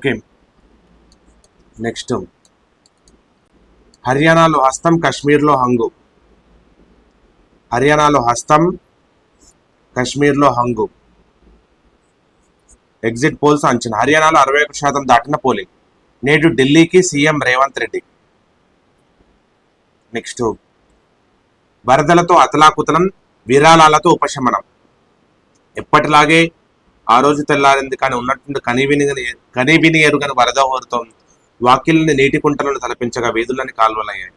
Okay, next హర్యానాలో హస్తం, కాశ్మీర్లో హంగు. హర్యానాలో హస్తం, కాశ్మీర్లో హంగు. ఎగ్జిట్ పోల్స్ అంచనా. హర్యానాలో 61% దాటిన పోలింగ్. నేడు ఢిల్లీకి సీఎం రేవంత్ రెడ్డి. నెక్స్ట్ వరదలతో అతలాకుతలం, విరాళాలతో ఉపశమనం. ఎప్పటిలాగే ఆ రోజు తెల్లారింది, కానీ ఉన్నట్టుండి కనీవిని ఎరుగని వరద హోరుతో వాకిల్ని నీటి కుంటలను తలపించగా వీధులని కాలువలయ్యాయి.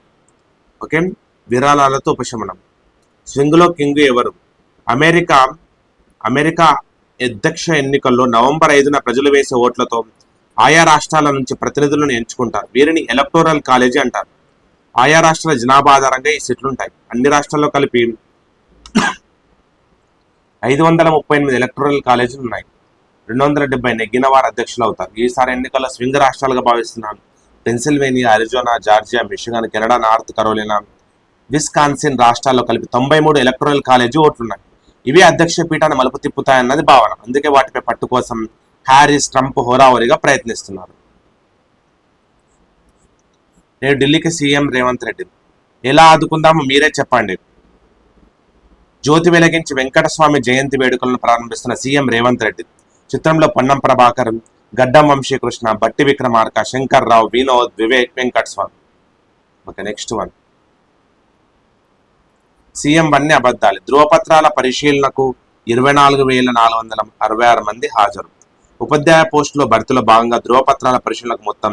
ఓకే, విరాళాలతో ఉపశమనం. స్వింగ్లో కింగ్ ఎవరు? అమెరికా అధ్యక్ష ఎన్నికల్లో నవంబర్ 5న ప్రజలు వేసే ఓట్లతో ఆయా రాష్ట్రాల నుంచి ప్రతినిధులను ఎంచుకుంటారు. వీరిని ఎలక్టోరల్ కాలేజీ అంటారు. ఆయా రాష్ట్రాల జనాభా ఆధారంగా ఈ సీట్లు ఉంటాయి. అన్ని రాష్ట్రాల్లో కలిపి 538 ఎలక్టోరల్ కాలేజీలు ఉన్నాయి. 270 నెగ్గిన వారు అధ్యక్షులు అవుతారు. ఈసారి ఎన్నికల్లో స్వింగ్ రాష్ట్రాలుగా భావిస్తున్నాను Pennsylvania, Arizona, Georgia, Michigan, Canada, North Carolina, Wisconsin రాష్ట్రాల్లో కలిపి 93 ఎలక్టోరల్ కాలేజీ ఓట్లున్నాయి. ఇవి అధ్యక్ష పీఠాన్ని మలుపు తిప్పుతాయన్నది భావన. అందుకే వాటిపై పట్టు కోసం హ్యారిస్, ట్రంప్ హోరావరిగా ప్రయత్నిస్తున్నారు. నేడు ఢిల్లీకి సీఎం రేవంత్ రెడ్డి. ఎలా ఆదుకుందామో మీరే చెప్పండి. జ్యోతి వెలిగించి వెంకటస్వామి జయంతి వేడుకలను ప్రారంభిస్తున్న సీఎం రేవంత్ రెడ్డి. చిత్రంలో Ponnam Prabhakar, Gaddam Vamsikrishna, Bhatti Vikramarka, Shankar Rao, Vinod, Vivek, Venkataswamy. Okay, next one. CM వన్ని అబద్ధాలు. ధృవపత్రాల పరిశీలనకు 24,466 మంది హాజరు. ఉపాధ్యాయ పోస్టులో భర్తీలో భాగంగా ధృవపత్రాల పరిశీలనకు మొత్తం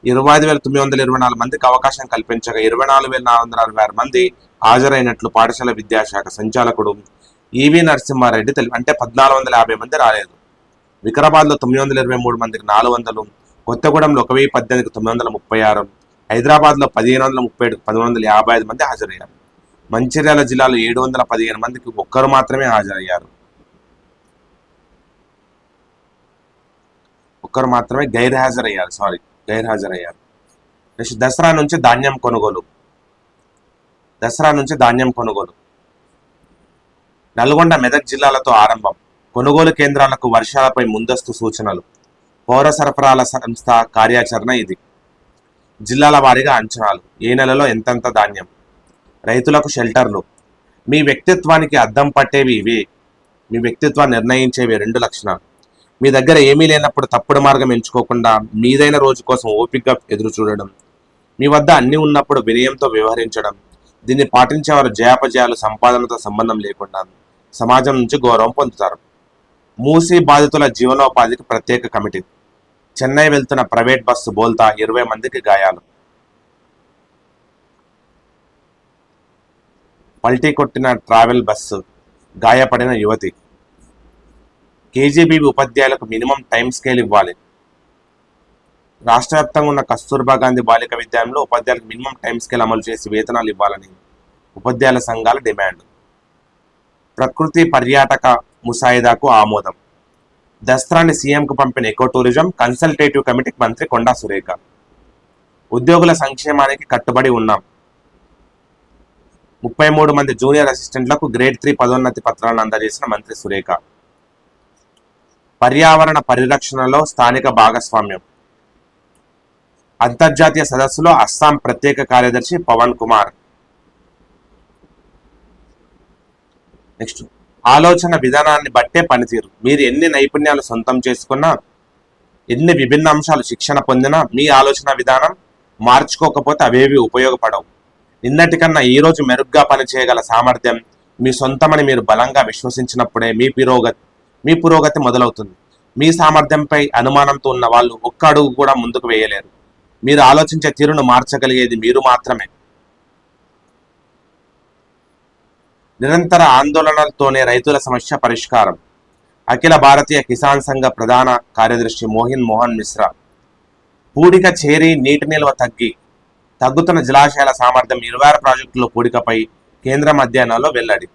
25,924 మందికి అవకాశం కల్పించగా 24,466 మంది హాజరైనట్లు పాఠశాల విద్యాశాఖ సంచాలకుడు ఈవి నరసింహారెడ్డి అంటే 1,450 మంది రాలేదు. వికారాబాద్లో 923 మందికి 400, కొత్తగూడెంలో 1,018కి 936, హైదరాబాద్లో 1,537కి 1,155 మంది హాజరయ్యారు. మంచిర్యాల జిల్లాలో 715 మందికి ఒక్కరు మాత్రమే హాజరయ్యారు. ఒక్కరు మాత్రమే గైర్హాజరయ్యారు. నెక్స్ట్ దసరా నుంచి ధాన్యం కొనుగోలు. నల్గొండ, మెదక్ జిల్లాలతో ఆరంభం. కొనుగోలు కేంద్రాలకు వర్షాలపై ముందస్తు సూచనలు. పౌర సరఫరాల సంస్థ కార్యాచరణ ఇది. జిల్లాల వారీగా అంచనాలు. ఏ నెలలో ఎంతెంత ధాన్యం. రైతులకు షెల్టర్లు. మీ వ్యక్తిత్వానికి అద్దం పట్టేవి ఇవే. మీ వ్యక్తిత్వాన్ని నిర్ణయించేవి 2 లక్షణాలు. మీ దగ్గర ఏమీ లేనప్పుడు తప్పుడు మార్గం ఎంచుకోకుండా మీదైన రోజు కోసం ఓపికగా ఎదురు చూడడం. మీ వద్ద అన్ని ఉన్నప్పుడు వినయంతో వ్యవహరించడం. దీన్ని పాటించేవారు జయాపజయాలు సంపాదనతో సంబంధం లేకుండా సమాజం నుంచి గౌరవం పొందుతారు. మూసీ బాధితుల జీవనోపాధికి ప్రత్యేక కమిటీ. చెన్నై వెళ్తున్న ప్రైవేట్ బస్సు బోల్తా 20 మందికి గాయాలు. పల్టీ కొట్టిన ట్రావెల్ బస్సు, గాయపడిన యువతి. కేజీబీవీ ఉపాధ్యాయులకు మినిమం టైం స్కేల్ ఇవ్వాలి. రాష్ట్ర వ్యాప్తంగా ఉన్న కస్తూర్బా గాంధీ బాలిక విద్యాలయంలో ఉపాధ్యాయులకు మినిమం టైం స్కేల్ అమలు చేసి వేతనాలు ఇవ్వాలని ఉపాధ్యాయుల సంఘాల డిమాండ్. ప్రకృతి పర్యాటక ముసాయిదాకు ఆమోదం. దసరాని సీఎంకు పంపిన ఎకో టూరిజం కన్సల్టేటివ్ కమిటీకి మంత్రి కొండా సురేఖ. ఉద్యోగుల సంక్షేమానికి కట్టుబడి ఉన్నాం. 33 మంది జూనియర్ అసిస్టెంట్లకు గ్రేడ్ 3 పదోన్నతి పత్రాలను అందజేసిన మంత్రి సురేఖ. పర్యావరణ పరిరక్షణలో స్థానిక భాగస్వామ్యం. అంతర్జాతీయ సదస్సులో అస్సాం ప్రత్యేక కార్యదర్శి పవన్ కుమార్. నెక్స్ట్ ఆలోచన విధానాన్ని బట్టే పనితీరు. మీరు ఎన్ని నైపుణ్యాలు సొంతం చేసుకున్నా, ఎన్ని విభిన్న అంశాలు శిక్షణ పొందినా, మీ ఆలోచన విధానం మార్చుకోకపోతే అవేవి ఉపయోగపడవు. నిన్నటికన్నా ఈ రోజు మెరుగ్గా పనిచేయగల సామర్థ్యం మీ సొంతమని మీరు బలంగా విశ్వసించినప్పుడే మీ పురోగతి మొదలవుతుంది. మీ సామర్థ్యంపై అనుమానంతో ఉన్న వాళ్ళు ఒక్క అడుగు కూడా ముందుకు వేయలేరు. మీరు ఆలోచించే తీరును మార్చగలిగేది మీరు మాత్రమే. నిరంతర ఆందోళనలతోనే రైతుల సమస్య పరిష్కారం. అఖిల భారతీయ కిసాన్ సంఘ ప్రధాన కార్యదర్శి మోహన్ మిశ్రా. పూడిక చేరి నీటి నిల్వ తగ్గుతున్న జలాశయాల సామర్థ్యం 26 ప్రాజెక్టుల పూడికపై కేంద్రం అధ్యయనాల్లో వెల్లడి.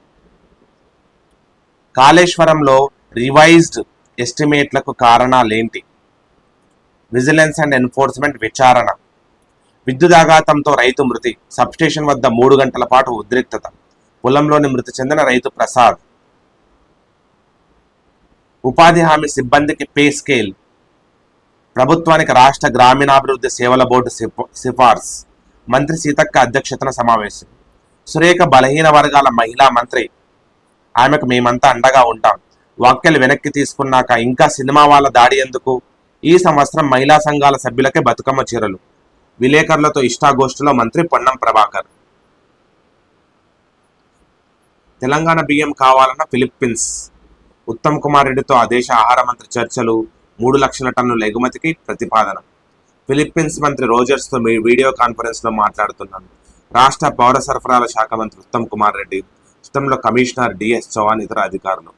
కాళేశ్వరంలో రివైజ్డ్ ఎస్టిమేట్లకు కారణాలేంటి? విజిలెన్స్ అండ్ ఎన్ఫోర్స్మెంట్ విచారణ. విద్యుదాఘాతంతో రైతు మృతి. సబ్స్టేషన్ వద్ద 3 గంటల పాటు ఉద్రిక్తత. పొలంలోని మృతి చెందిన రైతు ప్రసాద్. ఉపాధి హామీ సిబ్బందికి పే స్కేల్. ప్రభుత్వానికి రాష్ట్ర గ్రామీణాభివృద్ధి సేవల బోర్డు సిఫార్సు. మంత్రి సీతక్క అధ్యక్షతన సమావేశం. సురేఖ బలహీన వర్గాల మహిళా మంత్రి. ఆమెకు మేమంతా అండగా ఉంటాం. వ్యాఖ్యలు వెనక్కి తీసుకున్నాక ఇంకా సినిమా వాళ్ళ దాడి ఎందుకు? ఈ సంవత్సరం మహిళా సంఘాల సభ్యులకే బతుకమ్మ చీరలు. విలేకరులతో ఇష్టాగోష్ఠిలో మంత్రి పొన్నం ప్రభాకర్. తెలంగాణ బియ్యం కావాలన్న ఫిలిప్పీన్స్. ఉత్తమ్ కుమార్ రెడ్డితో ఆ దేశ ఆహార మంత్రి చర్చలు. 3 లక్షల టన్నుల ఎగుమతికి ప్రతిపాదన. ఫిలిప్పీన్స్ మంత్రి రోజర్స్తో వీడియో కాన్ఫరెన్స్లో మాట్లాడుతున్నాను. రాష్ట్ర పౌర సరఫరాల శాఖ మంత్రి ఉత్తమ్ కుమార్ రెడ్డి, సిస్టంలో కమిషనర్ డిఎస్ చౌహాన్, ఇతర అధికారులు.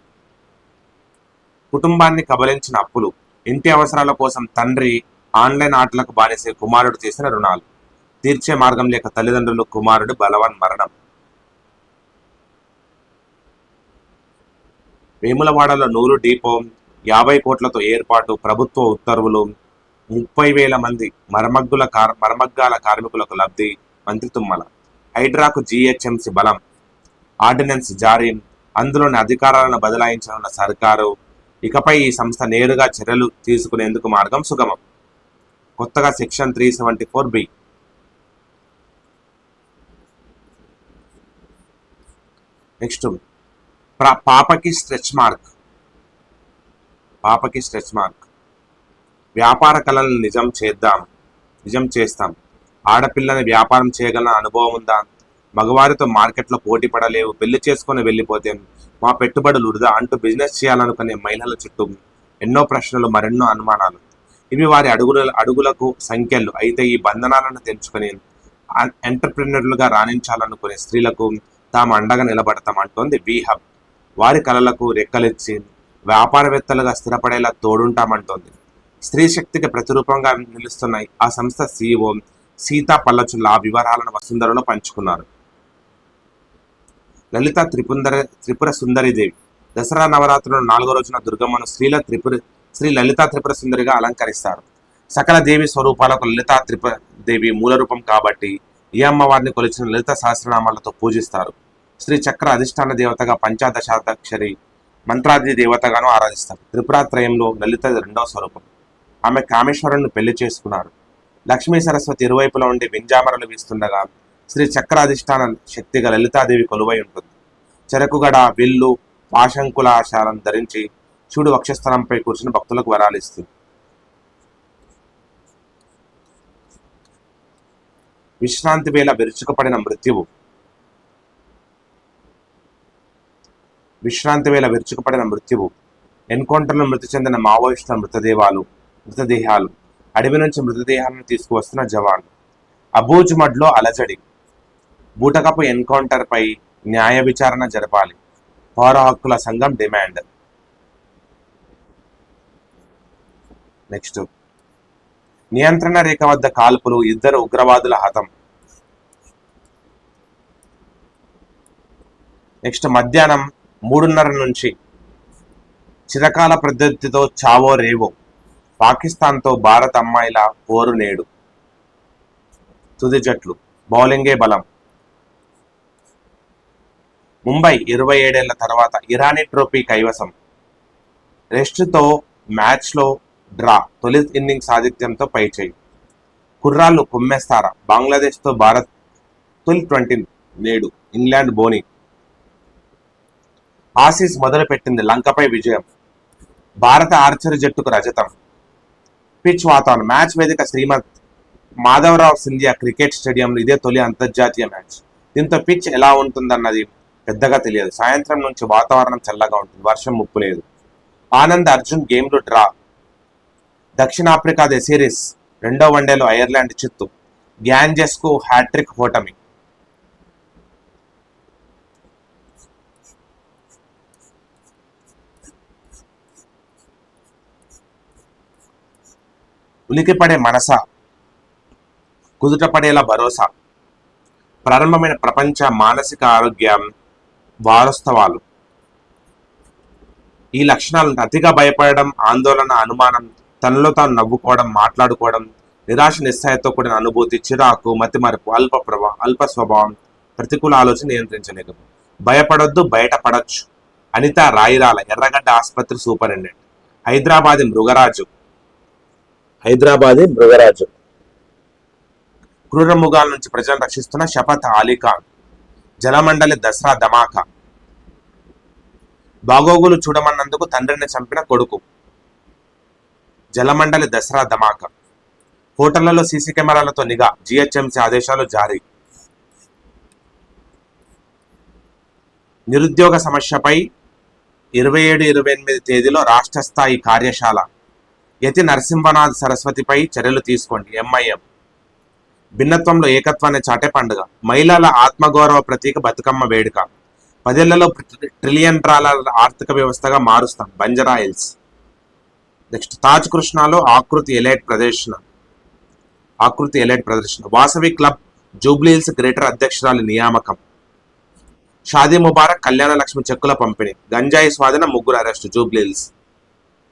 కుటుంబాన్ని కబలించిన అప్పులు. ఇంటి అవసరాల కోసం తండ్రి ఆన్లైన్ ఆటలకు బానిసే కుమారుడు చేసిన రుణాలు తీర్చే మార్గం లేక తల్లిదండ్రులు, కుమారుడు బలవన్ మరణం. వేములవాడలో 100 డిపో, 50 కోట్లతో ఏర్పాటు. ప్రభుత్వ ఉత్తర్వులు. 30,000 మంది మరమగ్గాల కార్మికులకు లబ్ధి. మంత్రి తుమ్మల. హైడ్రాకు జీహెచ్ఎంసీ బలం. ఆర్డినెన్స్ జారీ. అందులోని అధికారాలను బదలాయించనున్న సర్కారు. ఇకపై ఈ సంస్థ నేరుగా చర్యలు తీసుకునేందుకు మార్గం సుగమం. కొత్తగా సెక్షన్ 374B. నెక్స్ట్ పాపకి స్ట్రెచ్ మార్క్. వ్యాపార కళలను నిజం చేస్తాం. ఆడపిల్లని వ్యాపారం చేయగల అనుభవం ఉందా? మగవారితో మార్కెట్లో పోటీ పడలేవు. పెళ్లి చేసుకొని వెళ్ళిపోతే మా పెట్టుబడులు వృధా అంటూ బిజినెస్ చేయాలనుకునే మహిళల చుట్టూ ఎన్నో ప్రశ్నలు, మరెన్నో అనుమానాలు. ఇవి వారి అడుగులకు సంఖ్యలు. అయితే ఈ బంధనాలను తెంచుకొని ఎంటర్ప్రెన్యూర్లుగా రాణించాలనుకునే స్త్రీలకు తాము అండగా నిలబడతామంటోంది వి హబ్. వారి కళలకు రెక్కలిచ్చి వ్యాపారవేత్తలుగా స్థిరపడేలా తోడుంటామంటోంది. స్త్రీ శక్తికి ప్రతిరూపంగా నిలుస్తున్న ఆ సంస్థ CEO సీతా పల్లచుల్ల ఆ వివరాలను వసుంధరలో పంచుకున్నారు. లలిత త్రిపుర సుందరిదేవి. దసరా నవరాత్రుల 4వ రోజున దుర్గమ్మను శ్రీ లలితా త్రిపుర సుందరిగా అలంకరిస్తారు. సకల దేవి స్వరూపాలకు లలితా త్రిపుర దేవి మూల రూపం కాబట్టి ఈ అమ్మవారిని కొలిచిన లలిత సహస్రనామాలతో పూజిస్తారు. శ్రీ చక్ర అధిష్టాన దేవతగా, పంచాదశాక్షరి మంత్రాది దేవతగాను ఆరాధిస్తారు. త్రిపురాత్రయంలో లలిత 2వ స్వరూపం. ఆమె కామేశ్వరుని పెళ్లి చేసుకున్నారు. లక్ష్మీ సరస్వతి ఇరువైపులా ఉండి వింజామరలు వీస్తుండగా శ్రీ చక్రాధిష్టాన శక్తిగా లలితాదేవి కొలువై ఉంటుంది. చెరకుగడ, విల్లు, పాశంకులాశాలను ధరించి శివుడు వక్షస్థలంపై కూర్చుని భక్తులకు వరాలిస్తుంది. విశ్రాంతి వేళ విరుచుకుపడిన మృత్యువు. ఎన్కౌంటర్లో మృతి చెందిన మావోయిస్టుల మృతదేహాలు. అడవి నుంచి మృతదేహాలను తీసుకువస్తున్న జవాన్. అబూజ్మడ్లో అలజడి. బూటకపు ఎన్కౌంటర్పై న్యాయ విచారణ జరపాలి. పౌర హక్కుల సంఘం డిమాండ్. నెక్స్ట్ నియంత్రణ రేఖ వద్ద కాల్పులు. 2 ఉగ్రవాదుల హతం. నెక్స్ట్ మధ్యాహ్నం 3:30 నుంచి చిరకాల ప్రత్యర్థితో చావో రేవో. పాకిస్తాన్తో భారత్ అమ్మాయిల పోరు నేడు. తుది జట్లు. బౌలింగే బలం. ముంబై 27 ఏళ్ల తర్వాత ఇరానీ ట్రోఫీ కైవసం. రెస్ట్తో మ్యాచ్లో డ్రా. తొలి ఇన్నింగ్స్ ఆధిక్యంతో పైచేయి. కుర్రాళ్ళు కుమ్మేస్తారా? బంగ్లాదేశ్తో భారత్ తొలి 20 నేడు. ఇంగ్లాండ్ బోని. ఆసీస్ మొదలుపెట్టింది లంకపై విజయం. భారత ఆర్చరీ జట్టుకు రజతం. పిచ్ వాతావరణం. మ్యాచ్ వేదిక శ్రీమద్ మాధవరావు సింధియా క్రికెట్ స్టేడియంలో ఇదే తొలి అంతర్జాతీయ మ్యాచ్. దీంతో పిచ్ ఎలా ఉంటుందన్నది పెద్దగా తెలియదు. సాయంత్రం నుంచి వాతావరణం చల్లగా ఉంటుంది. వర్షం ముప్పు లేదు. ఆనంద్ అర్జున్ గేమ్లు డ్రా. దక్షిణాఫ్రికాదే సిరీస్. 2వ వన్డేలో ఐర్లాండ్ చిత్తు. గ్యాన్జెస్కు హ్యాట్రిక్ ఓటమి. ఉలికిపడే మనస, కుదుటపడేలా భరోసా. ప్రారంభమైన ప్రపంచ మానసిక ఆరోగ్య వారోత్సవాలు. ఈ లక్షణాలు అతిగా భయపడడం, ఆందోళన, అనుమానం, తనలో తాను నవ్వుకోవడం, మాట్లాడుకోవడం, నిరాశ నిస్సహాయతో కూడిన అనుభూతి, చిరాకు, మతిమరుపు, అల్ప స్వభావం, ప్రతికూల ఆలోచన నియంత్రించలేదు. భయపడొద్దు, బయటపడొచ్చు. అనిత రాయిరాల, ఎర్రగడ్డ ఆసుపత్రి సూపరింటెండెంట్. హైదరాబాద్ మృగరాజు. హైదరాబాదీ మృగరాజు. క్రూర మృగాల నుంచి ప్రజలను రక్షిస్తున్న షఫత్ అలీఖాన్. జలమండలి దసరా ధమాకా. బాగోగులు చూడమన్నందుకు తండ్రిని చంపిన కొడుకు. జలమండలి దసరా ధమాకా. హోటళ్లలో సీసీ కెమెరాలతో నిఘా, జీహెచ్ఎంసీ ఆదేశాలు జారీ. నిరుద్యోగ సమస్యపై 27-28 తేదీలో రాష్ట్ర స్థాయి కార్యశాల. యతి నరసింహనాథ్ సరస్వతిపై చర్యలు తీసుకోండి ఎంఐఎం. భిన్నత్వంలో ఏకత్వాన్ని చాటే పండుగ. మహిళల ఆత్మగౌరవ ప్రతీక బతుకమ్మ వేడుక. 10 ఏళ్లలో $1 ట్రిలియన్ ఆర్థిక వ్యవస్థగా మారుస్తాం బంజారా హిల్స్. నెక్స్ట్ తాజ్ కృష్ణాలో ఆకృతి ఎలైట్ ప్రదర్శన. వాసవి క్లబ్ జూబ్లీహిల్స్ గ్రేటర్ అధ్యక్షురాలి నియామకం. షాదీ ముబారక్ కళ్యాణ లక్ష్మి చెక్కుల పంపిణీ. గంజాయి స్వాధీనం, 3 అరెస్టు జూబ్లీహిల్స్.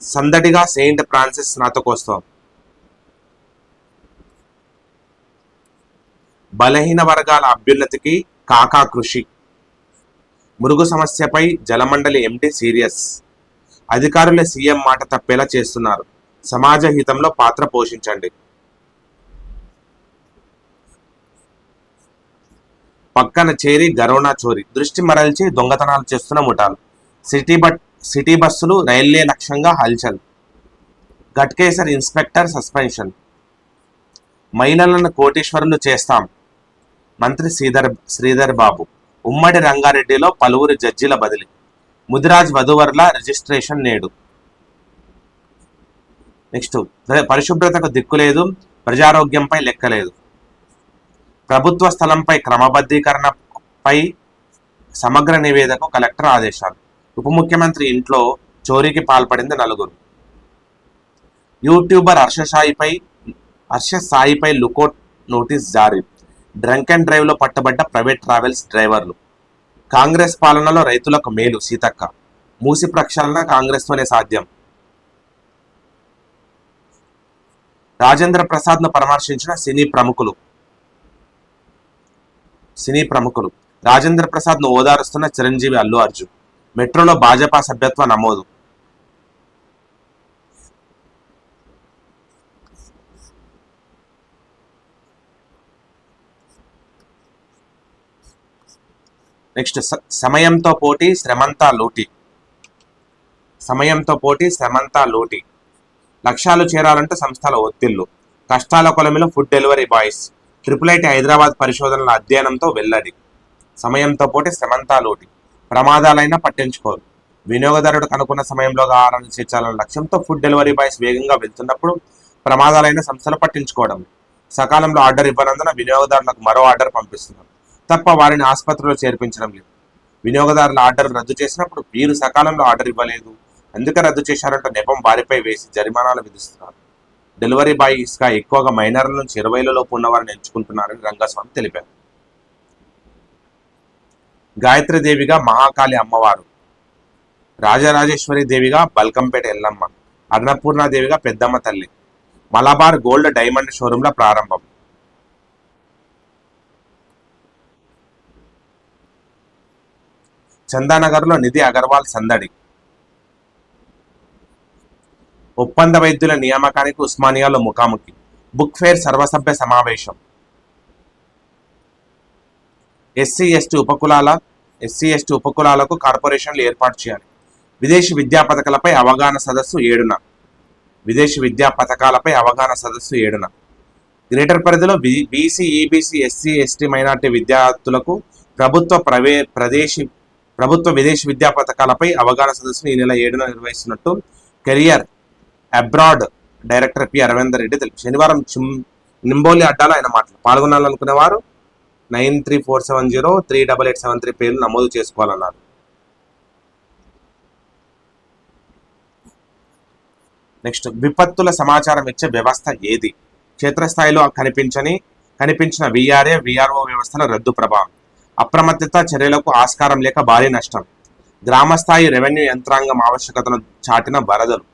సందడిగా సెయింట్ ఫ్రాన్సిస్ స్నాతకోత్సవం. బలహీన వర్గాల అభ్యున్నతికి కాకా కృషి. మురుగు సమస్యపై జలమండలి ఎండీ సీరియస్. అధికారులే సీఎం మాట తప్పేలా చేస్తున్నారు. సమాజ హితంలో పాత్ర పోషించండి. పక్కన చేరి గరోనా చోరీ. దృష్టి మరల్చి దొంగతనాలు చేస్తున్న ముఠాలు. సిటీ బస్సులు రైల్వే లక్ష్యంగా హల్చల్. Ghatkesar inspector suspension. మహిళలను కోటీశ్వరులు చేస్తాం మంత్రి శ్రీధర్ బాబు. ఉమ్మడి రంగారెడ్డిలో పలువురు జడ్జీల బదిలీ. ముదిరాజ్ వధువర్ల రిజిస్ట్రేషన్ నేడు. నెక్స్ట్ పరిశుభ్రతకు దిక్కులేదు, ప్రజారోగ్యంపై లెక్కలేదు. ప్రభుత్వ స్థలంపై క్రమబద్ధీకరణపై సమగ్ర నివేదికకు కలెక్టర్ ఆదేశాలు. ఉప ముఖ్యమంత్రి ఇంట్లో చోరీకి పాల్పడింది 4. యూట్యూబర్ హర్ష సాయిపై లుకౌట్ నోటీస్ జారీ. డ్రంక్ అండ్ డ్రైవ్ లో పట్టబడ్డ ప్రైవేట్ ట్రావెల్స్ డ్రైవర్లు. కాంగ్రెస్ పాలనలో రైతులకు మేలు సీతక్క. మూసి ప్రక్షాళన కాంగ్రెస్తోనే సాధ్యం. రాజేంద్ర ప్రసాద్ ను పరామర్శించిన సినీ ప్రముఖులు. రాజేంద్ర ప్రసాద్ ను ఓదారుస్తున్న చిరంజీవి అల్లు అర్జున్. మెట్రోలో భాజపా సభ్యత్వ నమోదు. నెక్స్ట్ సమయంతో పోటీ శ్రమంతా లూటి. లక్ష్యాలు చేరాలంటే సంస్థల ఒత్తిళ్లు. కష్టాల కొలమిలో food delivery boys. IIIT Hyderabad పరిశోధనల అధ్యయనంతో వెల్లడి. సమయంతో పోటీ శ్రమంతా లూటి. ప్రమాదాలైనా పట్టించుకోరు. వినియోగదారుడు అనుకున్న సమయంలో ఆహారాన్ని చేర్చాలన్న లక్ష్యంతో ఫుడ్ డెలివరీ బాయ్స్ వేగంగా వెళ్తున్నప్పుడు ప్రమాదాలైన సంస్థలు పట్టించుకోవడం. సకాలంలో ఆర్డర్ ఇవ్వనందున వినియోగదారులకు మరో ఆర్డర్ పంపిస్తున్నారు తప్ప వారిని ఆసుపత్రిలో చేర్పించడం లేదు. వినియోగదారుల ఆర్డర్ రద్దు చేసినప్పుడు వీరు సకాలంలో ఆర్డర్ ఇవ్వలేదు, అందుకే రద్దు చేశారంటూ నెపం వారిపై వేసి జరిమానాలు విధిస్తున్నారు. డెలివరీ బాయ్స్గా ఎక్కువగా మైనర్ల నుంచి 20 ఉన్నవారిని ఎంచుకుంటున్నారని రంగస్వామి తెలిపారు. గాయత్రి దేవిగా మహాకాళి అమ్మవారు. రాజరాజేశ్వరి దేవిగా బల్కంపేట ఎల్లమ్మ. అన్నపూర్ణాదేవిగా పెద్దమ్మ తల్లి. మలబార్ గోల్డ్ డైమండ్ షోరూంల ప్రారంభం. చందానగర్లో నిధి అగర్వాల్ సందడి. ఒప్పంద వైద్యుల నియామకానికి ఉస్మానియాలో ముఖాముఖి. బుక్ ఫేర్ సర్వసభ్య సమావేశం. ఎస్సీ ఎస్టీ ఉపకులాలకు కార్పొరేషన్లు ఏర్పాటు చేయాలి. విదేశీ విద్యా పథకాలపై అవగాహన సదస్సు 7న. గ్రేటర్ పరిధిలో BC, EBC, SC, ST, minority విద్యార్థులకు ప్రభుత్వ విదేశీ విద్యా పథకాలపై అవగాహన సదస్సును ఈ నెల 7న నిర్వహిస్తున్నట్టు career abroad director P Aravinder Reddy తెలిపారు. శనివారం నింబోలి అడ్డాలో ఆయన పాల్గొనాలనుకునే వారు 9347038873 పేర్లు నమోదు చేసుకోవాలన్నారు. నెక్స్ట్ విపత్తుల సమాచారం ఇచ్చే వ్యవస్థ ఏది? క్షేత్రస్థాయిలో కనిపించిన విఆర్ఓ వ్యవస్థల రద్దు ప్రభావం. అప్రమత్తత చర్యలకు ఆస్కారం లేక భారీ నష్టం. గ్రామస్థాయి రెవెన్యూ యంత్రాంగం ఆవశ్యకతను చాటిన వరదలు.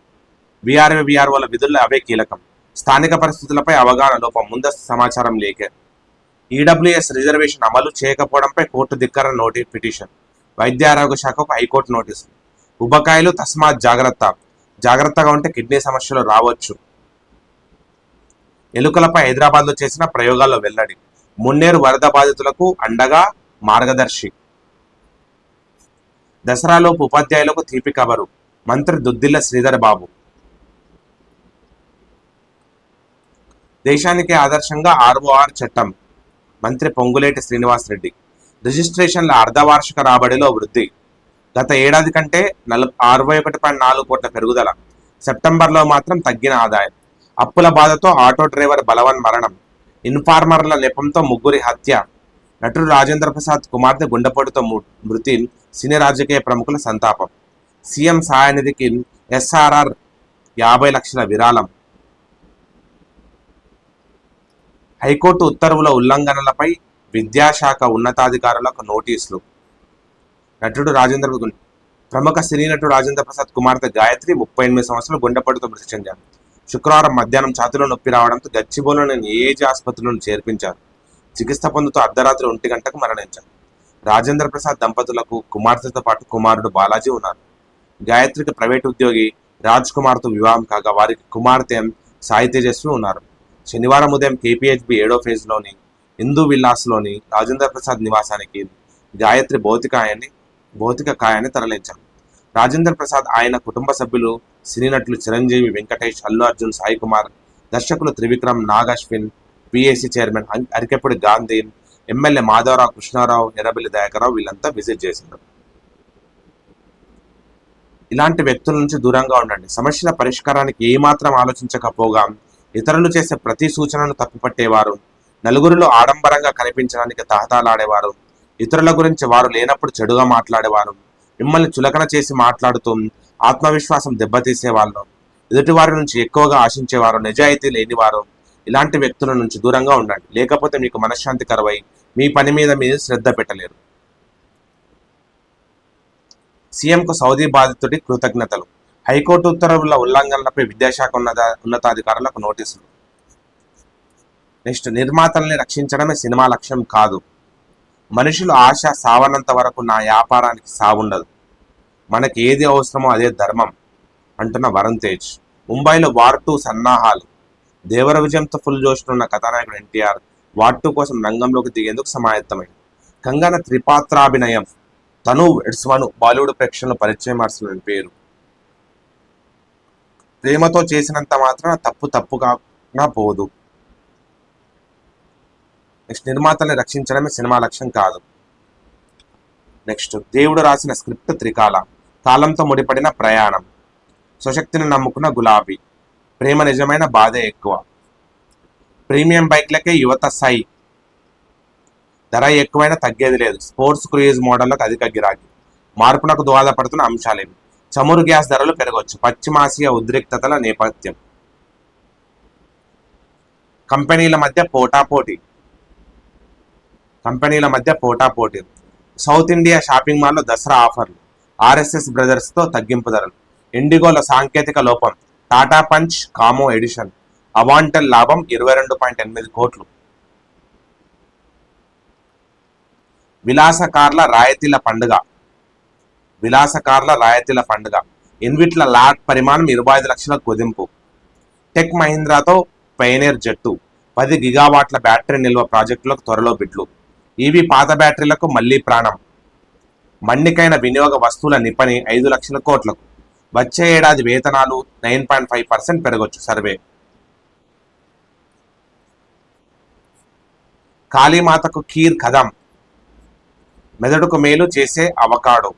విఆర్ఓల విధుల్లో అవే కీలకం. స్థానిక పరిస్థితులపై అవగాహన లోపం. ముందస్తు సమాచారం లేకే. ఈడబ్ల్యూఎస్ రిజర్వేషన్ అమలు చేయకపోవడంపై కోర్టు ధిక్కర పిటిషన్. వైద్య ఆరోగ్య శాఖకు హైకోర్టు నోటీసు. ఉబకాయలు తస్మాత్ జాగ్రత్తగా ఉంటే కిడ్నీ సమస్యలు రావచ్చు. ఎలుకలపై హైదరాబాద్లో చేసిన ప్రయోగాల్లో వెల్లడి. మున్నేరు వరద బాధితులకు అండగా మార్గదర్శి. దసరాలోపు ఉపాధ్యాయులకు తీపి కబరు. మంత్రి దుద్దిల్ల శ్రీధర్ బాబు. దేశానికే ఆదర్శంగా ROR చట్టం. మంత్రి పొంగులేటి శ్రీనివాసరెడ్డి. రిజిస్ట్రేషన్ల అర్ధవార్షిక రాబడిలో వృద్ధి. గత ఏడాది కంటే 61.4 కోట్ల పెరుగుదల. సెప్టెంబర్లో మాత్రం తగ్గిన ఆదాయం. అప్పుల బాధతో ఆటో డ్రైవర్ బలవన్ మరణం. ఇన్ఫార్మర్ల నెపంతో ముగ్గురి హత్య. నటుడు రాజేంద్ర ప్రసాద్ కుమార్తె గుండెపోటుతో మృతి. సినీ రాజకీయ ప్రముఖుల సంతాపం. సీఎం సహాయనిధికి SRR 50 లక్షల విరాళం. హైకోర్టు ఉత్తర్వుల ఉల్లంఘనలపై విద్యాశాఖ ఉన్నతాధికారులకు నోటీసులు. నటుడు ప్రముఖ సినీ నటుడు రాజేంద్ర ప్రసాద్ కుమార్తె గాయత్రి 38 సంవత్సరాలు గుండెపోటుతో మృతి చెందారు. శుక్రవారం మధ్యాహ్నం ఛాతీలో నొప్పి రావడంతో గచ్చిబౌలిలోని ఏజీ ఆసుపత్రిలో చేర్పించారు. చికిత్స పొందుతూ అర్ధరాత్రి 1 గంటకు మరణించారు. రాజేంద్ర ప్రసాద్ దంపతులకు కుమార్తెతో పాటు కుమారుడు బాలాజీ ఉన్నారు. గాయత్రికి ప్రైవేట్ ఉద్యోగి రాజ్ కుమార్తో వివాహం కాగా వారికి కుమార్తె సాయి తేజస్వి ఉన్నారు. శనివారం ఉదయం KPHB 7వ ఫేజ్లోని హిందూ విల్లాస్లోని రాజేంద్ర ప్రసాద్ నివాసానికి గాయత్రి భౌతిక కాయాన్ని తరలించారు. రాజేంద్ర ప్రసాద్ ఆయన కుటుంబ సభ్యులు సినీ నటులు చిరంజీవి, వెంకటేష్, అల్లు అర్జున్, సాయి కుమార్, దర్శకులు Trivikram, Nag Ashwin, PAC chairman Arekapudi Gandhi, MLA Madhavarao, Krishnarao, Errabelli Dayakar Rao వీళ్ళంతా విజిట్ చేశారు. ఇలాంటి వ్యక్తుల నుంచి దూరంగా ఉండండి. సమస్యల పరిష్కారానికి ఏమాత్రం ఆలోచించకపోగా ఇతరులు చేసే ప్రతి సూచనను తప్పుపట్టేవారు, నలుగురిలో ఆడంబరంగా కనిపించడానికి తహతాలాడేవారు, ఇతరుల గురించి వారు లేనప్పుడు చెడుగా మాట్లాడేవారు, మిమ్మల్ని చులకన చేసి మాట్లాడుతూ ఆత్మవిశ్వాసం దెబ్బతీసేవాళ్ళు, ఎదుటివారి నుంచి ఎక్కువగా ఆశించేవారు, నిజాయితీ లేనివారు, ఇలాంటి వ్యక్తుల నుంచి దూరంగా ఉండండి. లేకపోతే మీకు మనశ్శాంతి కరువై మీ పని మీద మీరు శ్రద్ధ పెట్టలేరు. సీఎంకు సౌదీ బాధితుడి కృతజ్ఞతలు. హైకోర్టు ఉత్తర్వుల ఉల్లంఘనలపై విద్యాశాఖ ఉన్నతాధికారులకు నోటీసులు. నెక్స్ట్, నిర్మాతల్ని రక్షించడమే సినిమా లక్ష్యం కాదు. మనుషులు ఆశ సావనంత వరకు నా వ్యాపారానికి సావుండదు. మనకి ఏది అవసరమో అదే ధర్మం అంటున్న వరుణ్ తేజ్. ముంబైలో వార్ 2 సన్నాహాలు. దేవర విజయంతో ఫుల్ జోష్నున్న కథానాయకుడు NTR వార్ 2 కోసం రంగంలోకి దిగేందుకు సమాయత్తమైంది. కంగన త్రిపాత్రాభినయం. తను ఎడ్స్వను బాలీవుడ్ ప్రేక్షకులను పరిచయం మార్చిన పేరు. ప్రేమతో చేసినంత మాత్రం తప్పుగా పోదు. నెక్స్ట్, నిర్మాతల్ని రక్షించడమే సినిమా లక్ష్యం కాదు. నెక్స్ట్, దేవుడు రాసిన స్క్రిప్ట్ త్రికాల. కాలంతో ముడిపడిన ప్రయాణం. స్వశక్తిని నమ్ముకున్న గులాబీ. ప్రేమ నిజమైన బాధే ఎక్కువ. ప్రీమియం బైక్లకే యువత సై. ధర ఎక్కువైనా తగ్గేది లేదు. స్పోర్ట్స్ క్రూయిజ్ మోడళ్లకు అధిక గిరాకీ. మార్పునకు దోహదపడుతున్న అంశాలేవి. చమురు గ్యాస్ ధరలు పెరగవచ్చు. పశ్చిమాసియా ఉద్రిక్తతల నేపథ్యం. కంపెనీల మధ్య పోటాపోటీ. సౌత్ ఇండియా షాపింగ్ మాల్లో దసరా ఆఫర్లు. RSS బ్రదర్స్తో తగ్గింపు ధరలు. ఇండిగోలో సాంకేతిక లోపం. Tata Punch Camo edition. Avantel లాభం 22.8 కోట్లు. విలాస కార్ల రాయితీల పండుగ. ఇన్విట్ల లాట్ పరిమాణం 25 లక్షల కుదింపు. టెక్ మహీంద్రాతో పయనీర్ జట్టు. 10 గిగావాట్ల బ్యాటరీ నిల్వ ప్రాజెక్టులకు త్వరలో బిడ్లు. ఈవీ పాత బ్యాటరీలకు మళ్లీ ప్రాణం. మన్నికైన వినియోగ వస్తువుల నిపని 5 లక్షల కోట్లకు. వచ్చే ఏడాది వేతనాలు 9.5% పెరగొచ్చు సర్వే. కాళీమాతకు ఖీర్ కదం. మెదడుకు మేలు చేసే అవకాడో.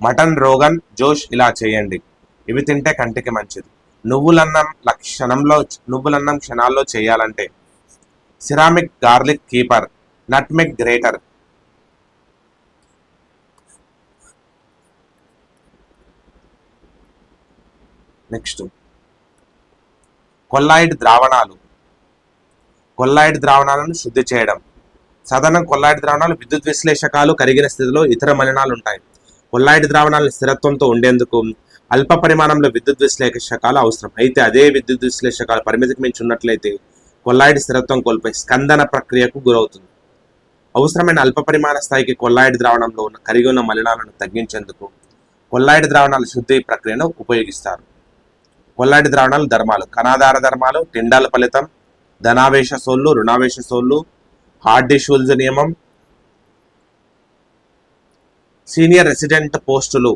మటన్ రోగన్ జోష్ ఇలా చేయండి. ఇవి తింటే కంటికి మంచిది. నువ్వులన్నం క్షణాల్లో చేయాలంటే ceramic garlic keeper. Nutmeg grater. Next, colloid ద్రావణాలను శుద్ధి చేయడం. సాధారణ కొల్లాయిడ్ ద్రావణాలు విద్యుత్ విశ్లేషకాలు కరిగిన స్థితిలో ఇతర మలినాలు ఉంటాయి. కొల్లాయిడ్ ద్రావణాలను స్థిరత్వంతో ఉండేందుకు అల్ప పరిమాణంలో విద్యుత్ విశ్లేషకాలు అవసరం. అయితే అదే విద్యుత్ విశ్లేషకాలు పరిమితికి మించి ఉన్నట్లయితే కొల్లాయిడ్ స్థిరత్వం కోల్పోయి స్కందన ప్రక్రియకు గురవుతుంది. అవసరమైన అల్ప పరిమాణ స్థాయికి కొల్లాయిడ్ ద్రావణంలో కరిగి ఉన్న మలినాలను తగ్గించేందుకు కొల్లాయిడ్ ద్రావణాల శుద్ధి ప్రక్రియను ఉపయోగిస్తారు. కొల్లాయిడ్ ద్రావణాలు ధర్మాలు. కణాధార ధర్మాలు. టిండాల్ ఫలితం. ధనావేశ సోళ్లు, రుణావేశ సోళ్లు, హార్డీ షూల్జ్ నియమం, సీనియర్ రెసిడెంట్ పోస్టులు.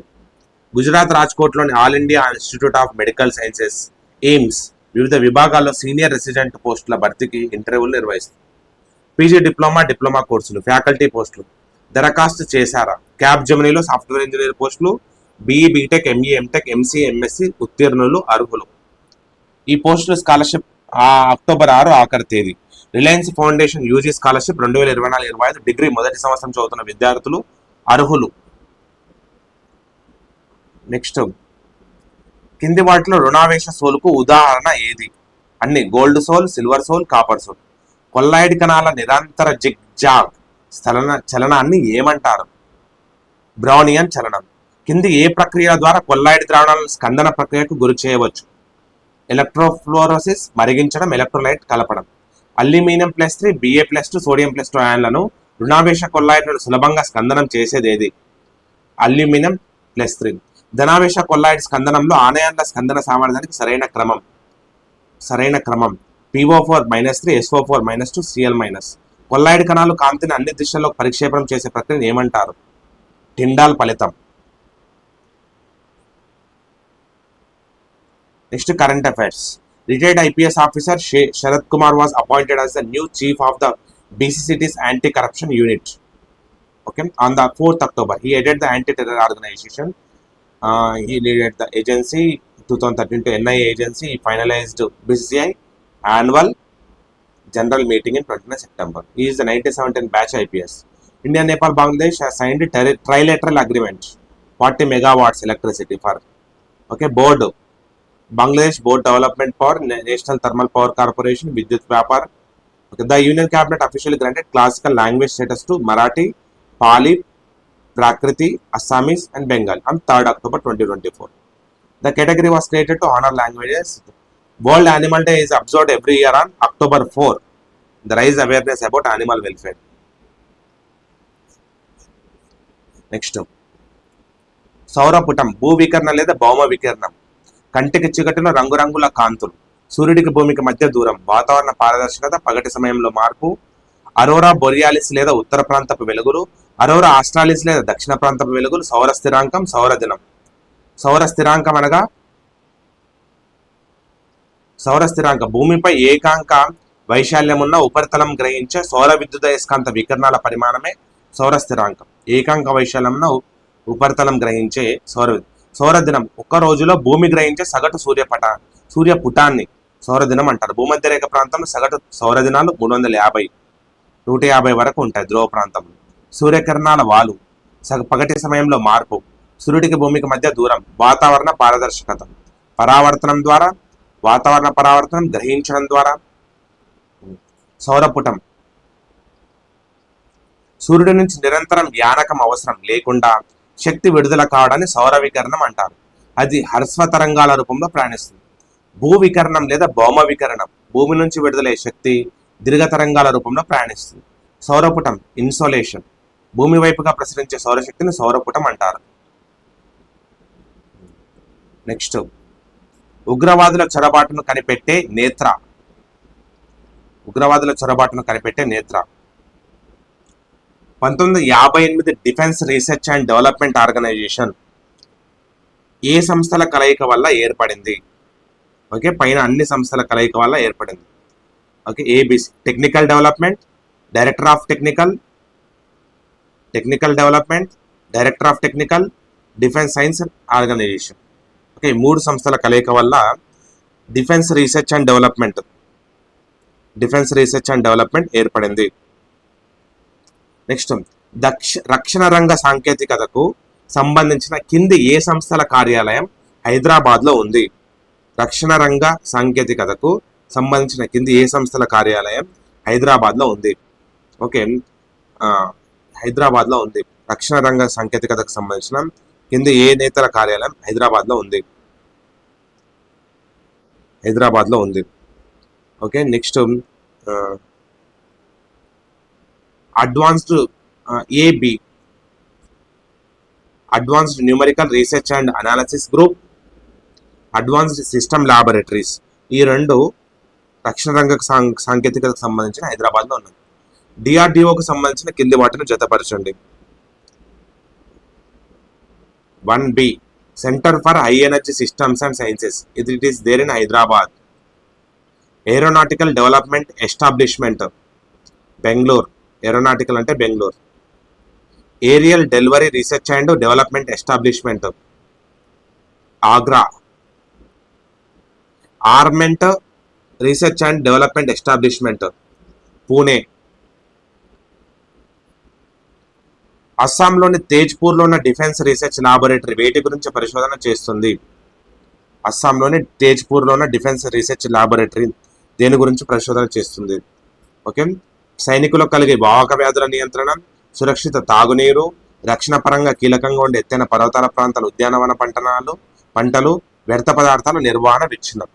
గుజరాత్ రాజ్కోట్లోని All India Institute of Medical Sciences AIIMS వివిధ విభాగాల్లో సీనియర్ రెసిడెంట్ పోస్టుల భర్తీకి ఇంటర్వ్యూలు నిర్వహిస్తుంది. పీజీ డిప్లొమా కోర్సులు, ఫ్యాకల్టీ పోస్టులు దరఖాస్తు చేశారా? క్యాబ్ జెమినీలో software engineer posts, BE, BTech, ME, MTech, MC, MSc ఉత్తీర్ణులు అర్హులు. ఈ పోస్టుల స్కాలర్షిప్ అక్టోబర్ 6 ఆఖరి తేదీ. Reliance Foundation UG scholarship 2024-25 degree మొదటి సంవత్సరం చదువుతున్న విద్యార్థులు అర్హులు. నెక్స్ట్, కింది వాటిలో రుణావేశ సోలుకు ఉదాహరణ ఏది? అన్ని gold sol, silver sol, copper sol. Colloid కణాల నిరంతర జిగ్జాగ్ చలనాన్ని ఏమంటారు? బ్రౌనియన్ చలనం. కింది ఏ ప్రక్రియల ద్వారా కొల్లాయిడ్ ద్రావణాలను స్కందన ప్రక్రియకు గురి చేయవచ్చు? ఎలక్ట్రోఫ్లోరోసిస్, మరిగించడం, ఎలక్ట్రోలైట్ కలపడం. అల్యూమినియం +3, Ba+2, సోడియం +2 అయాన్లను రుణావేశ కొల్లాయిడ్లను సులభంగా స్కందనం చేసేది ఏది? అల్యూమినియం +3. ధనావేశ కొల్లాయిడ్ స్కందనంలో ఆనయాన్ల స్కందన సామర్థ్యానికి సరైన క్రమం PO4-3, SO4-2, Cl-. కొల్లాయిడ్ కణాలు కాంతిని అన్ని దిశల్లో పరిక్షేపణం చేసే ప్రక్రియను ఏమంటారు? టిండాల్ ఫలితం. Next, current affairs. Retired IPS officer Sarath Kumar was appointed as the new chief of the BCCT's anti-corruption unit. Okay, on the 4th October, he headed the anti-terror organization. He led the agency 2013 to NIA agency. He finalized BCCI annual general meeting in 29 September. He is the 1917 batch IPS. India, Nepal, Bangladesh has signed a trilateral agreement, 40 megawatts electricity for board. Bangladesh Board Development Power, National Thermal Power Corporation, Vidyut Vyapar. The Union Cabinet officially granted classical language status to Marathi, Pali, Prakriti, Assamese and Bengal on 3rd October 2024. The category was created to honor languages. World Animal Day is observed every year on October 4. The raise awareness about animal welfare. Next, సౌరపుటం భూవికరణ లేదా భౌమ వికిరణం. కంటికి చికటిలో రంగురంగుల కాంతులు, సూర్యుడికి భూమికి మధ్య దూరం, వాతావరణ పారదర్శకత, పగటి సమయంలో మార్పు, అరోరా బొరియాలిస్ లేదా ఉత్తర ప్రాంతపు వెలుగులు, అరోరా ఆస్ట్రాలిస్ లేదా దక్షిణ ప్రాంతపు వెలుగులు, సౌర స్థిరాంకం, సౌరదినం. సౌర స్థిరాంకం అనగా భూమిపై ఏకాంక వైశాల్యం ఉన్న ఉపరితలం గ్రహించే సౌర విద్యుదయస్కాంత వికిరణాల పరిమాణమే సౌర స్థిరాంకం. ఏకాంక వైశాల్యం ఉన్న ఉపరితలం గ్రహించే సౌరదినం ఒక్క రోజులో భూమి గ్రహించే సగటు సూర్యపుటాన్ని సౌరదినం అంటారు. భూమధ్య రేఖ ప్రాంతంలో సగటు సౌరదినాలు 350-150 వరకు ఉంటాయి. ధ్రువ ప్రాంతంలో సూర్యకిరణాల వాలు, పగటి సమయంలో మార్పు, సూర్యుడికి భూమికి మధ్య దూరం, వాతావరణ పారదర్శకత, వాతావరణ పరావర్తనం గ్రహించడం ద్వారా. సౌరపుటం సూర్యుడి నుంచి నిరంతరం యానకం అవసరం లేకుండా శక్తి విడుదల కావడాన్ని సౌర వికరణం అంటారు. అది హర్స్వ తరంగాల రూపంలో ప్రయాణిస్తుంది. భూ వికరణం లేదా భౌమ వికరణం భూమి నుంచి విడుదలే శక్తి దీర్ఘ తరంగాల రూపంలో ప్రయాణిస్తుంది. సౌరపుటం ఇన్సోలేషన్ భూమి వైపుగా ప్రసరించే సౌరశక్తిని సౌరపుటం అంటారు. నెక్స్ట్, ఉగ్రవాదుల చొరబాటును కనిపెట్టే Netra. 1958 Defence research and Development Organisation ఏ సంస్థల కలయిక వల్ల ఏర్పడింది? పైన అన్ని సంస్థల కలయిక వల్ల ఏర్పడింది. ABC technical development, director of technical development, director of technical, defence science organisation. ఈ 3 సంస్థల కలయిక వల్ల డిఫెన్స్ రీసెర్చ్ అండ్ డెవలప్మెంట్ ఏర్పడింది. నెక్స్ట్, రక్షణ రంగ సాంకేతికతకు సంబంధించిన కింది ఏ సంస్థల కార్యాలయం హైదరాబాద్లో ఉంది? రక్షణ రంగ సాంకేతికతకు సంబంధించిన కింది ఏ సంస్థల కార్యాలయం హైదరాబాద్లో ఉంది? హైదరాబాద్లో ఉంది. రక్షణ రంగ సాంకేతికతకు సంబంధించిన కింది ఏ నేతల కార్యాలయం హైదరాబాద్లో ఉంది? Next, advanced advanced numerical research and analysis group, advanced system laboratories. ఈ 2 రక్షణ రంగ సాంకేతికతకు సంబంధించిన హైదరాబాద్లో ఉన్నది. డిఆర్డిఓకు సంబంధించిన కింది వాటిని జతపరచండి. 1B Centre for High Energy Systems and Sciences, it is there in Hyderabad. Aeronautical Development Establishment, Bengaluru. Aeronautical అంటే Bengaluru. Aerial Delivery Research and Development Establishment, Agra. Armament Research and Development Establishment, Pune. అస్సాంలోని తేజ్పూర్లో ఉన్న డిఫెన్స్ రీసెర్చ్ లాబొరేటరీ వేటి గురించి పరిశోధన చేస్తుంది? అస్సాంలోని తేజ్పూర్లో ఉన్న డిఫెన్స్ రీసెర్చ్ లాబొరేటరీ దేని గురించి పరిశోధన చేస్తుంది? ఓకే. సైనికులకు కలిగే వాహక వ్యాధుల నియంత్రణ, సురక్షిత తాగునీరు, రక్షణ పరంగా కీలకంగా ఉండే ఎత్తైన పర్వతాల ప్రాంతాలు, ఉద్యానవన పంటలు, వ్యర్థ పదార్థాల నిర్వహణ, విచ్ఛిన్నం.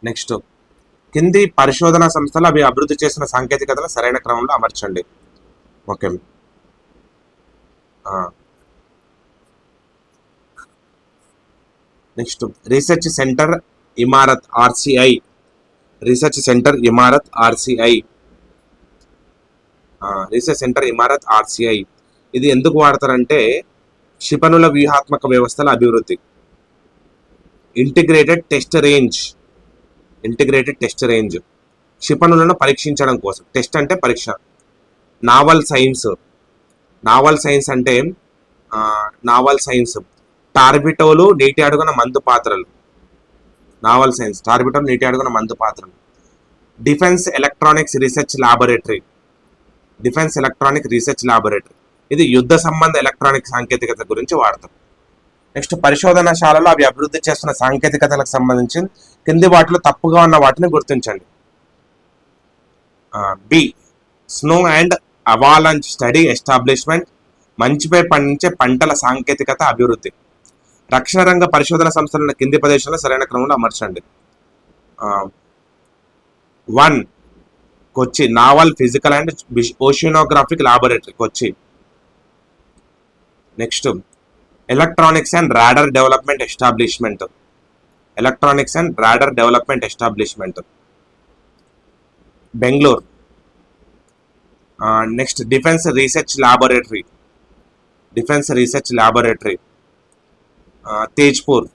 నెక్స్ట్, కింది పరిశోధనా సంస్థలు అవి అభివృద్ధి చేసిన సాంకేతికతను సరైన క్రమంలో అమర్చండి. Okay. Next, research centre Imarat RCI. Research centre Imarat RCI. Research centre Imarat RCI ఇది ఎందుకు వాడతారంటే క్షిపణుల వ్యూహాత్మక వ్యవస్థల అభివృద్ధి. ఇంటిగ్రేటెడ్ టెస్ట్ రేంజ్ క్షిపణులను పరీక్షించడం కోసం. టెస్ట్ అంటే పరీక్ష. నావల్ సైన్స్ అంటే టార్బిటోలు, నీటి అడుగున మందు పాత్రలు. నావల్ సైన్స్ టార్బిటోలు, నీటి అడుగున మందు పాత్రలు. డిఫెన్స్ ఎలక్ట్రానిక్ రీసెర్చ్ లాబొరేటరీ ఇది యుద్ధ సంబంధ ఎలక్ట్రానిక్ సాంకేతికత గురించి వాడతాం. నెక్స్ట్, పరిశోధనశాలలో అవి అభివృద్ధి చేస్తున్న సాంకేతికతలకు సంబంధించి కింది వాటిలో తప్పుగా ఉన్న వాటిని గుర్తించండి. B, Snow and Avalanche Study Establishment, మంచుపై పండించే పంటల సాంకేతికత అభివృద్ధి. రక్షణ రంగ పరిశోధన సంస్థలను కింది ప్రదేశంలో సరైన క్రమంలో అమర్చండి. 1 Kochi, Naval Physical and Oceanographic Laboratory, Kochi. Next, Electronics and Radar Development Establishment, Bengaluru. Next, Defence Research Laboratory, Tezpur.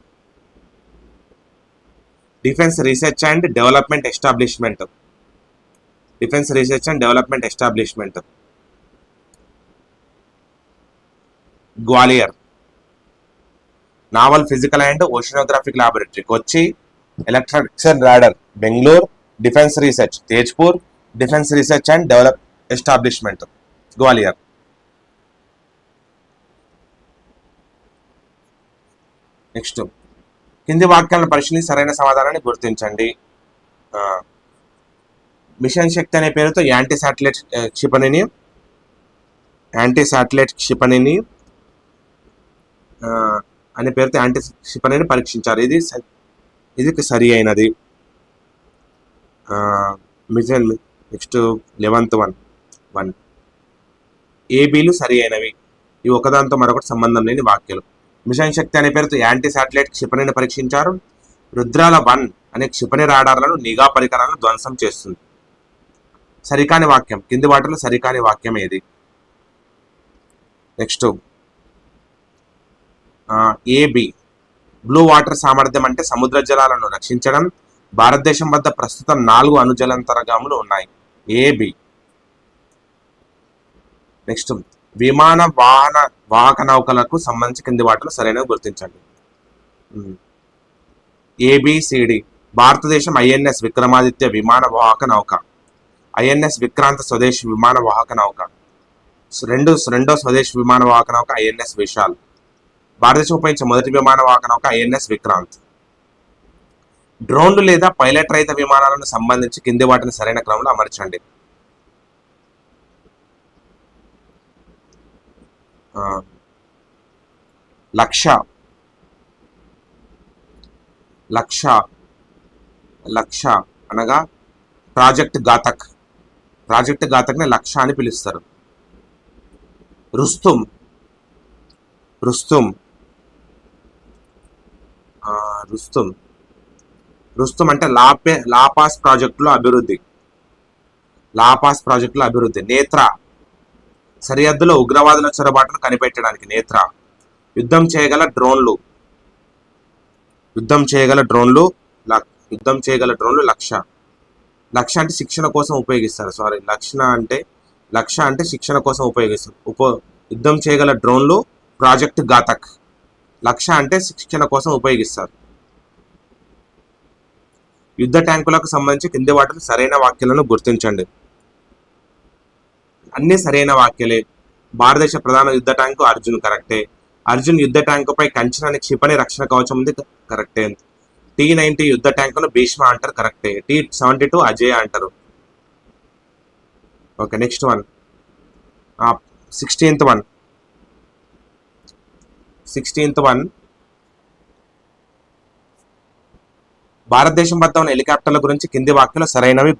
Defence research and Development Establishment, Gwalior. Naval Physical and Oceanographic Laboratory, Kochi. Electronics and Radar, Bengaluru. Defence Research, Tezpur. Defence research and Develop Establishment, Gwalior. Next, కింది వాక్యాలను పరిశీలించి సరైన సమాధానాన్ని గుర్తించండి. Machine శక్తి అనే పేరుతో anti satellite క్షిపణిని అనే పేరుతో యాంటీ క్షిపణిని పరీక్షించారు. ఇది సరి అయినది. మిషన్. నెక్స్ట్, 11th వన్ ఏబీలు సరి అయినవి. ఇవి ఒకదాంతో మరొకటి సంబంధం లేని వాక్యాలు. మిషన్ శక్తి అనే పేరుతో యాంటీ శాటిలైట్ క్షిపణిని పరీక్షించారు. రుద్రాల 1 అనే క్షిపణి రాడార్లను నిఘా పరికరాలను ధ్వంసం చేస్తుంది. సరికాని వాక్యం. కింది వాటిలో సరికాని వాక్యం ఏది? నెక్స్ట్, ఏబి, బ్లూ వాటర్ సామర్థ్యం అంటే సముద్ర జలాలను రక్షించడం. భారతదేశం వద్ద ప్రస్తుతం 4 అణుజలాంతర్గాములు ఉన్నాయి. ఏబి. నెక్స్ట్, విమాన వాహక నౌకలకు సంబంధించి కింది వాటిలో సరైనవి గుర్తించండి. ఏబిసిడి. భారతదేశం ఐఎన్ఎస్ విక్రమాదిత్య విమాన వాహక నౌక, ఐఎన్ఎస్ విక్రాంత్ స్వదేశ్ విమాన వాహక నౌక, రెండో స్వదేశ్ విమాన వాహక నౌక ఐఎన్ఎస్ విశాల్. భారతదేశం ఉపయోగించే మొదటి విమాన వాహక నౌక ఐఎన్ఎస్ విక్రాంత్. డ్రోన్లు లేదా పైలట్ రహిత విమానాలను సంబంధించి కింది వాటిని సరైన క్రమంలో అమర్చండి. లక్ష అనగా ప్రాజెక్ట్ ఘాతక్ని లక్ష అని పిలుస్తారు. రుస్తుం రుస్తుం. రుస్తుం అంటే లాపాస్ ప్రాజెక్టులో అభివృద్ధి. లాపాస్ ప్రాజెక్టులో అభివృద్ధి. నేత్ర సరిహద్దులో ఉగ్రవాదుల చొరబాటును కనిపెట్టడానికి నేత్ర. యుద్ధం చేయగల డ్రోన్లు. యుద్ధం చేయగల డ్రోన్లు లక్ష్య. లక్ష్య అంటే శిక్షణ కోసం ఉపయోగిస్తారు. లక్ష్య అంటే శిక్షణ కోసం ఉపయోగిస్తారు. యుద్ధం చేయగల డ్రోన్లు ప్రాజెక్ట్ ఘాతక్. లక్ష్య అంటే శిక్షణ కోసం ఉపయోగిస్తారు. యుద్ధ ట్యాంకులకు సంబంధించి కింది వాటిలో సరైన వాక్యాలను గుర్తించండి. అన్ని సరైన వాక్యాలే. భారతదేశ ప్రధాన యుద్ధ ట్యాంకు అర్జున్ కరెక్టే. అర్జున్ యుద్ధ ట్యాంకుపై కంచనాన్ని క్షిపణి రక్షణ కవచం ఉంది కరెక్టే. T-90 యుద్ధ ట్యాంకును భీష్మ అంటారు కరెక్టే. T-72 అజయ్ అంటారు. Okay, next one 16th one. భారతదేశం వద్ద ఉన్న హెలికాప్టర్ల గురించి కింది వాక్యాలు సరైనవి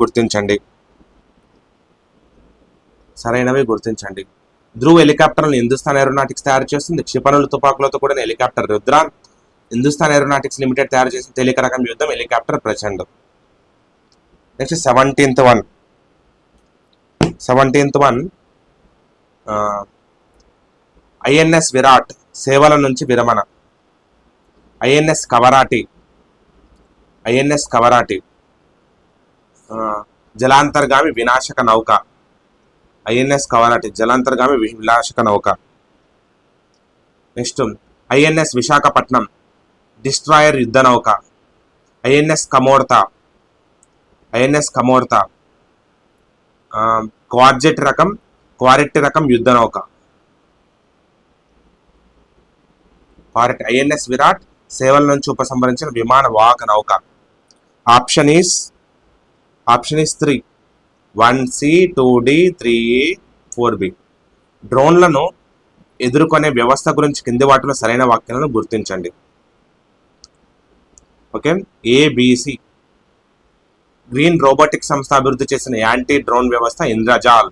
గుర్తించండి. ధ్రువ్ హెలికాప్టర్లను హిందుస్థాన్ ఏరోనాటిక్స్ తయారు చేస్తుంది. క్షిపణులు తుపాకులతో కూడిన helicopter Rudhran Hindustan aeronautics limited తయారు చేసిన తేలిక రకం యుద్ధం helicopter Prachand. Next 17th one. INS Virat సేవల నుంచి విరమణ. ఐఎన్ఎస్ కవరాటి జలాంతర్గామి వినాశక నౌక. ఐఎన్ఎస్ కవరాటి జలాంతర్గామి వినాశక నౌక. నెక్స్ట్ ఐఎన్ఎస్ విశాఖపట్నం డిస్ట్రాయర్ యుద్ధ నౌక. ఐఎన్ఎస్ కమోర్తా క్వారెట్ రకం యుద్ధ నౌక. ఐఎన్ఎస్ విరాట్ సేవల నుంచి ఉపసంహరించిన విమాన వాహక నౌక. Option is 3 1C 2D 3A 4B. డ్రోన్లను ఎదుర్కొనే వ్యవస్థ గురించి కింది వాటిలో సరైన వాక్యాలను గుర్తించండి. Okay, ABC. గ్రీన్ రోబోటిక్ సంస్థ అభివృద్ధి చేసిన యాంటీ డ్రోన్ వ్యవస్థ ఇంద్రజాల్.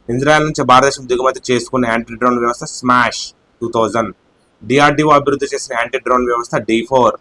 ఇజ్రాయెల్ నుంచి భారతదేశం దిగుమతి చేసుకున్న యాంటీ డ్రోన్ వ్యవస్థ స్మాష్ 2000. DRDO అభివృద్ధి చేసిన యాంటీ డ్రోన్ వ్యవస్థ D4.